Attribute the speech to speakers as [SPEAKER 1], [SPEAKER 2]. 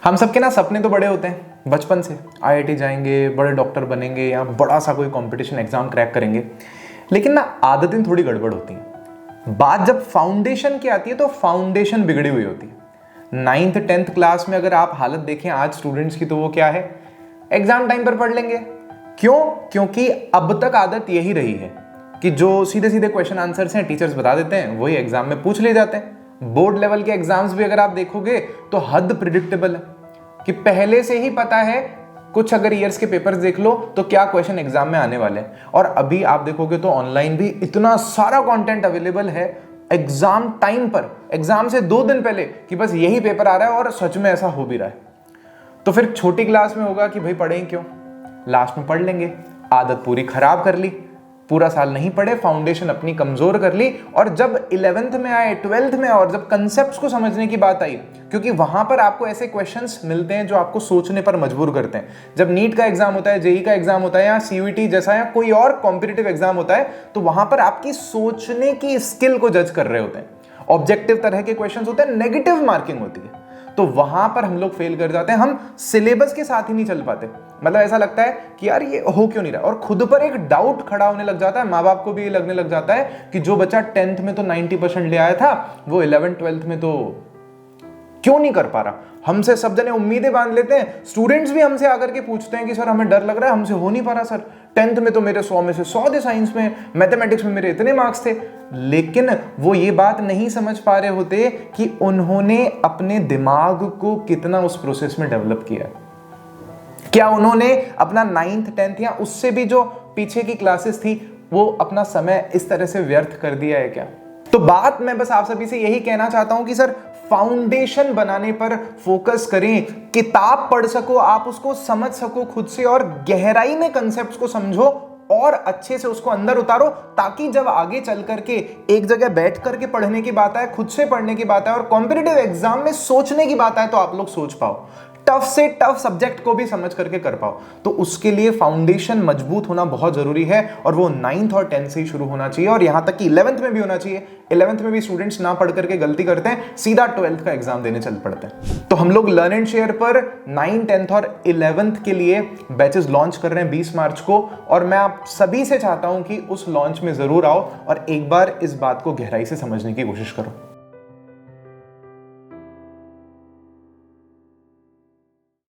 [SPEAKER 1] हम सबके ना सपने तो बड़े होते हैं बचपन से, आईआईटी जाएंगे, बड़े डॉक्टर बनेंगे या बड़ा सा कोई कंपटीशन एग्जाम क्रैक करेंगे। लेकिन ना आदतें थोड़ी गड़बड़ होती हैं। बात जब फाउंडेशन की आती है तो फाउंडेशन बिगड़ी हुई होती है। 9th 10th क्लास में अगर आप हालत देखें आज स्टूडेंट्स की, तो वो क्या है, एग्जाम टाइम पर पढ़ लेंगे। क्यों? क्योंकि अब तक आदत यही रही है कि जो सीधे सीधे क्वेश्चन आंसर्स हैं टीचर्स बता देते हैं, वही एग्जाम में पूछ ले जाते हैं। बोर्ड लेवल के एग्जाम्स भी अगर आप देखोगे तो हद प्रिडिक्टेबल है कि पहले से ही पता है, कुछ अगर ईयर्स के पेपर्स देख लो तो क्या क्वेश्चन एग्जाम में आने वाले हैं। और अभी आप देखोगे तो ऑनलाइन भी इतना सारा कंटेंट अवेलेबल है एग्जाम टाइम पर, एग्जाम से 2 दिन पहले, कि बस यही पेपर आ रहा है और सच में ऐसा हो भी रहा है। तो फिर छोटी क्लास में होगा कि भाई पढ़ें क्यों, लास्ट में पढ़ लेंगे। आदत पूरी खराब कर ली, पूरा साल नहीं पढ़े, फाउंडेशन अपनी कमजोर कर ली। और जब 11th में आए, 12th में, और जब कंसेप्ट्स को समझने की बात आई, क्योंकि वहां पर आपको ऐसे क्वेश्चंस मिलते हैं जो आपको सोचने पर मजबूर करते हैं। जब नीट का एग्जाम होता है, जेई का एग्जाम होता है, या सीयूईटी जैसा या कोई और कॉम्पिटिटिव एग्जाम होता है, तो वहां पर आपकी सोचने की स्किल को जज कर रहे होते हैं। ऑब्जेक्टिव तरह के क्वेश्चंस होते हैं, नेगेटिव मार्किंग होती है, तो वहां पर हम लोग फेल कर जाते हैं। हम सिलेबस के साथ ही नहीं चल पाते। मतलब ऐसा लगता है कि यार ये हो क्यों नहीं रहा, और खुद पर एक डाउट खड़ा होने लग जाता है। माँ बाप को भी ये लगने लग जाता है कि जो बच्चा 10th में तो 90% ले आया था, वो 11th 12th में तो क्यों नहीं कर पा रहा। हमसे सब जने उम्मीदें बांध लेते हैं। स्टूडेंट्स भी हमसे आकर के पूछते हैं कि सर हमें डर लग रहा है, हमसे हो नहीं पा रहा सर। 10th में तो मेरे 100 में से 100 थे साइंस में, मैथमेटिक्स में मेरे इतने मार्क्स थे। लेकिन वो ये बात नहीं समझ पा रहे होते कि उन्होंने अपने दिमाग को कितना उस प्रोसेस में डेवलप किया। क्या उन्होंने अपना 9th 10th या उससे भी जो पीछे की क्लासेस थी, वो अपना समय इस तरह से व्यर्थ कर दिया है क्या? तो बात मैं बस आप सभी से यही कहना चाहता हूं कि सर फाउंडेशन बनाने पर फोकस करें। किताब पढ़ सको, आप उसको समझ सको खुद से, और गहराई में कंसेप्ट्स को समझो और अच्छे से उसको अंदर उतारो, ताकि जब आगे चल करके एक जगह बैठ करके पढ़ने की बात आए, खुद से पढ़ने की बात आए, और कॉम्पिटिटिव एग्जाम में सोचने की बात आए, तो आप लोग सोच पाओ, टफ से टफ सब्जेक्ट को भी समझ करके कर पाओ। तो उसके लिए फाउंडेशन मजबूत होना बहुत जरूरी है, और वो 9th और 10th से ही शुरू होना चाहिए, और यहां तक कि 11th में भी होना चाहिए। 11th में भी स्टूडेंट्स ना पढ़ करके गलती करते हैं, सीधा 12th का एग्जाम देने चल पड़ते हैं। तो हम लोग लर्न एंड शेयर पर 9th 10th और 11th के लिए बैचेस लॉन्च कर रहे हैं 20 मार्च को, और मैं आप सभी से चाहता हूं कि उस लॉन्च में जरूर आओ और एक बार इस बात को गहराई से समझने की कोशिश करो।